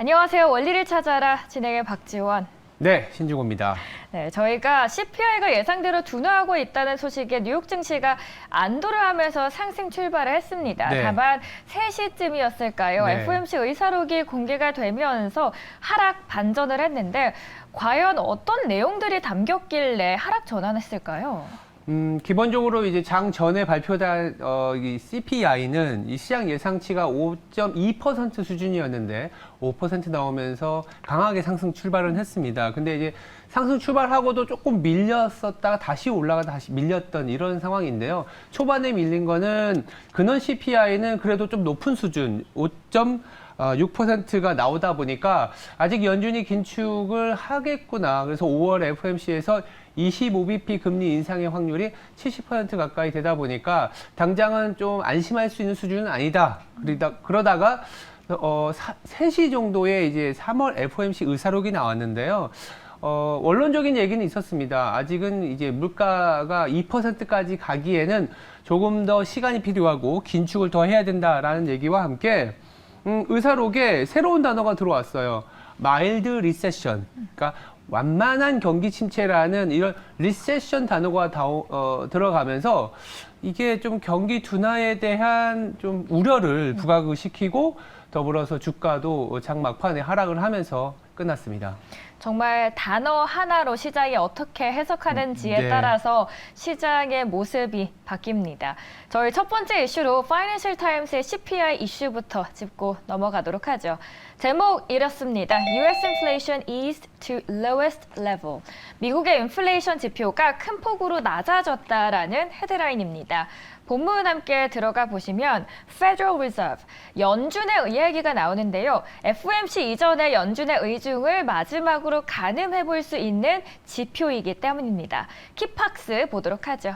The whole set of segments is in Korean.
안녕하세요. 원리를 찾아라 진행의 박지원. 네, 신중호입니다. 네, 저희가 CPI가 예상대로 둔화하고 있다는 소식에 뉴욕 증시가 안도를 하면서 상승 출발을 했습니다. 네. 다만 3시쯤이었을까요? 네. FOMC 의사록이 공개가 되면서 하락 반전을 했는데 과연 어떤 내용들이 담겼길래 하락 전환했을까요? 기본적으로 이제 장 전에 발표된 이 CPI는 이 시장 예상치가 5.2% 수준이었는데 5% 나오면서 강하게 상승 출발은 했습니다. 근데 이제 상승 출발하고도 조금 밀렸었다가 다시 올라가다 다시 밀렸던 이런 상황인데요. 초반에 밀린 거는 근원 CPI는 그래도 좀 높은 수준 5.6%가 나오다 보니까 아직 연준이 긴축을 하겠구나. 그래서 5월 FOMC에서 25bp 금리 인상의 확률이 70% 가까이 되다 보니까 당장은 좀 안심할 수 있는 수준은 아니다. 그러다가 3시 정도에 이제 3월 FOMC 의사록이 나왔는데요. 원론적인 얘기는 있었습니다. 아직은 이제 물가가 2%까지 가기에는 조금 더 시간이 필요하고 긴축을 더 해야 된다라는 얘기와 함께 의사록에 새로운 단어가 들어왔어요. 마일드 리세션. 그러니까 완만한 경기 침체라는 이런 리세션 단어가 들어가면서 이게 좀 경기 둔화에 대한 좀 우려를 부각시키고 더불어서 주가도 장 막판에 하락을 하면서 끝났습니다. 정말 단어 하나로 시장이 어떻게 해석하는지에 네. 따라서 시장의 모습이 바뀝니다. 저희 첫 번째 이슈로 파이낸셜 타임스의 CPI 이슈부터 짚고 넘어가도록 하죠. 제목 이렇습니다. US inflation eased to lowest level. 미국의 인플레이션 지표가 큰 폭으로 낮아졌다라는 헤드라인입니다. 본문 함께 들어가 보시면 Federal Reserve, 연준의 이야기가 나오는데요. FOMC 이전에 연준의 의중을 마지막으로 가늠해 볼 수 있는 지표이기 때문입니다. 키팍스 보도록 하죠.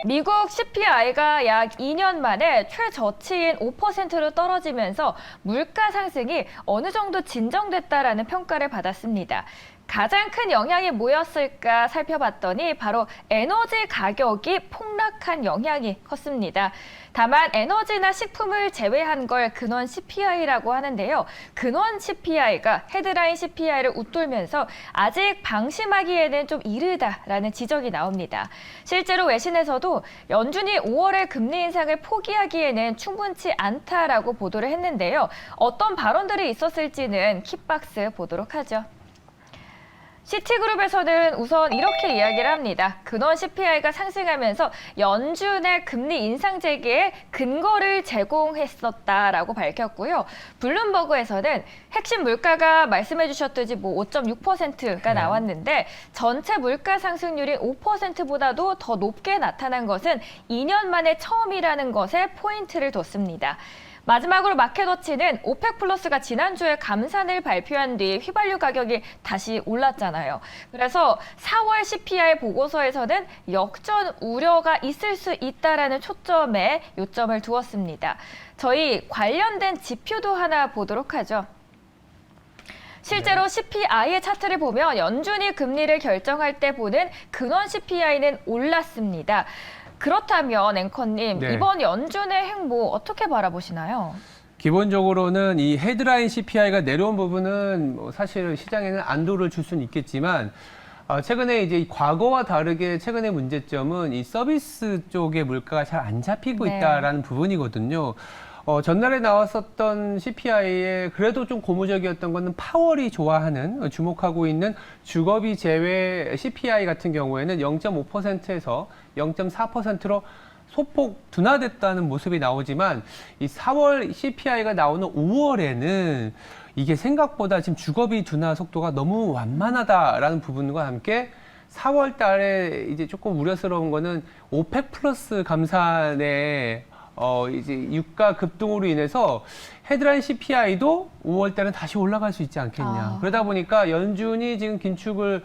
미국 CPI가 약 2년 만에 최저치인 5%로 떨어지면서 물가 상승이 어느 정도 진정됐다라는 평가를 받았습니다. 가장 큰 영향이 뭐였을까 살펴봤더니 바로 에너지 가격이 폭락한 영향이 컸습니다. 다만 에너지나 식품을 제외한 걸 근원 CPI라고 하는데요. 근원 CPI가 헤드라인 CPI를 웃돌면서 아직 방심하기에는 좀 이르다라는 지적이 나옵니다. 실제로 외신에서도 연준이 5월에 금리 인상을 포기하기에는 충분치 않다라고 보도를 했는데요. 어떤 발언들이 있었을지는 킥박스 보도록 하죠. 시티그룹에서는 우선 이렇게 이야기를 합니다. 근원 CPI가 상승하면서 연준의 금리 인상 재개에 근거를 제공했었다라고 밝혔고요. 블룸버그에서는 핵심 물가가 말씀해 주셨듯이 5.6%가 나왔는데 전체 물가 상승률이 5%보다도 더 높게 나타난 것은 2년 만에 처음이라는 것에 포인트를 뒀습니다. 마지막으로 마켓워치는 오펙 플러스가 지난주에 감산을 발표한 뒤 휘발유 가격이 다시 올랐잖아요. 그래서 4월 CPI 보고서에서는 역전 우려가 있을 수 있다라는 초점에 요점을 두었습니다. 저희 관련된 지표도 하나 보도록 하죠. 실제로 CPI의 차트를 보면 연준이 금리를 결정할 때 보는 근원 CPI는 올랐습니다. 그렇다면 앵커님, 네. 이번 연준의 행보 어떻게 바라보시나요? 기본적으로는 이 헤드라인 CPI가 내려온 부분은 사실 시장에는 안도를 줄 수는 있겠지만 최근에 이제 과거와 다르게 최근의 문제점은 이 서비스 쪽의 물가가 잘 안 잡히고 네. 있다라는 부분이거든요. 전날에 나왔었던 CPI에 그래도 좀 고무적이었던 거는 파월이 좋아하는 주목하고 있는 주거비 제외 CPI 같은 경우에는 0.5%에서 0.4%로 소폭 둔화됐다는 모습이 나오지만 이 4월 CPI가 나오는 5월에는 이게 생각보다 지금 주거비 둔화 속도가 너무 완만하다라는 부분과 함께 4월 달에 이제 조금 우려스러운 거는 오펙 플러스 감산에 이제 유가 급등으로 인해서 헤드라인 CPI도 5월 달은 다시 올라갈 수 있지 않겠냐. 그러다 보니까 연준이 지금 긴축을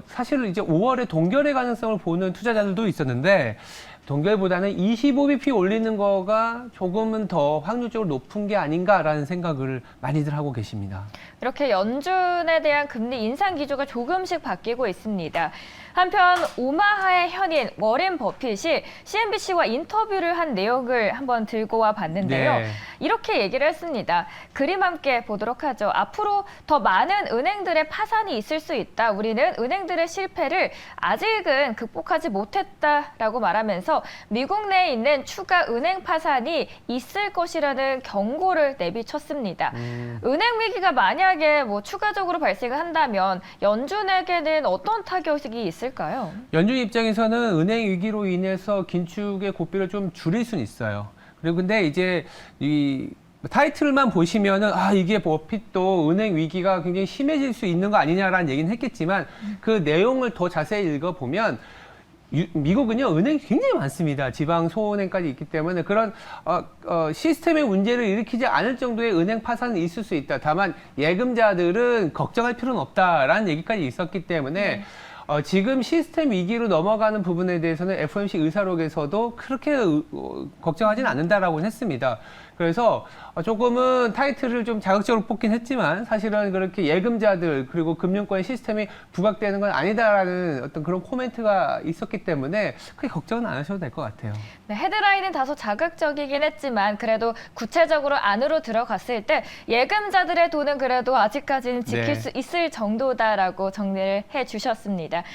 사실 이제 5월에 동결의 가능성을 보는 투자자들도 있었는데 동결보다는 25bp 올리는 거가 조금은 더 확률적으로 높은 게 아닌가라는 생각을 많이들 하고 계십니다. 이렇게 연준에 대한 금리 인상 기조가 조금씩 바뀌고 있습니다. 한편 오마하의 현인 워렌 버핏이 CNBC와 인터뷰를 한 내용을 한번 들고 와 봤는데요. 네. 이렇게 얘기를 했습니다. 그림 함께 보도록 하죠. 앞으로 더 많은 은행들의 파산이 있을 수 있다. 우리는 은행들의 실패를 아직은 극복하지 못했다라고 말하면서 미국 내에 있는 추가 은행 파산이 있을 것이라는 경고를 내비쳤습니다. 은행 위기가 만약에 추가적으로 발생을 한다면 연준에게는 어떤 타격이 있을까요? 연준 입장에서는 은행 위기로 인해서 긴축의 고삐를 좀 줄일 수는 있어요. 그리고 근데 이제 이 타이틀만 보시면은 이게 버핏도 은행 위기가 굉장히 심해질 수 있는 거 아니냐라는 얘기는 했겠지만 그 내용을 더 자세히 읽어보면 미국은요 은행이 굉장히 많습니다. 지방 소은행까지 있기 때문에 그런 시스템의 문제를 일으키지 않을 정도의 은행 파산이 있을 수 있다. 다만 예금자들은 걱정할 필요는 없다라는 얘기까지 있었기 때문에 지금 시스템 위기로 넘어가는 부분에 대해서는 FOMC 의사록에서도 그렇게 걱정하진 않는다라고는 했습니다. 그래서 조금은 타이틀을 좀 자극적으로 뽑긴 했지만 사실은 그렇게 예금자들 그리고 금융권 시스템이 부각되는 건 아니다라는 어떤 그런 코멘트가 있었기 때문에 크게 걱정은 안 하셔도 될 것 같아요. 네, 헤드라인은 다소 자극적이긴 했지만 그래도 구체적으로 안으로 들어갔을 때 예금자들의 돈은 그래도 아직까지는 지킬 네. 수 있을 정도다라고 정리를 해주셨습니다.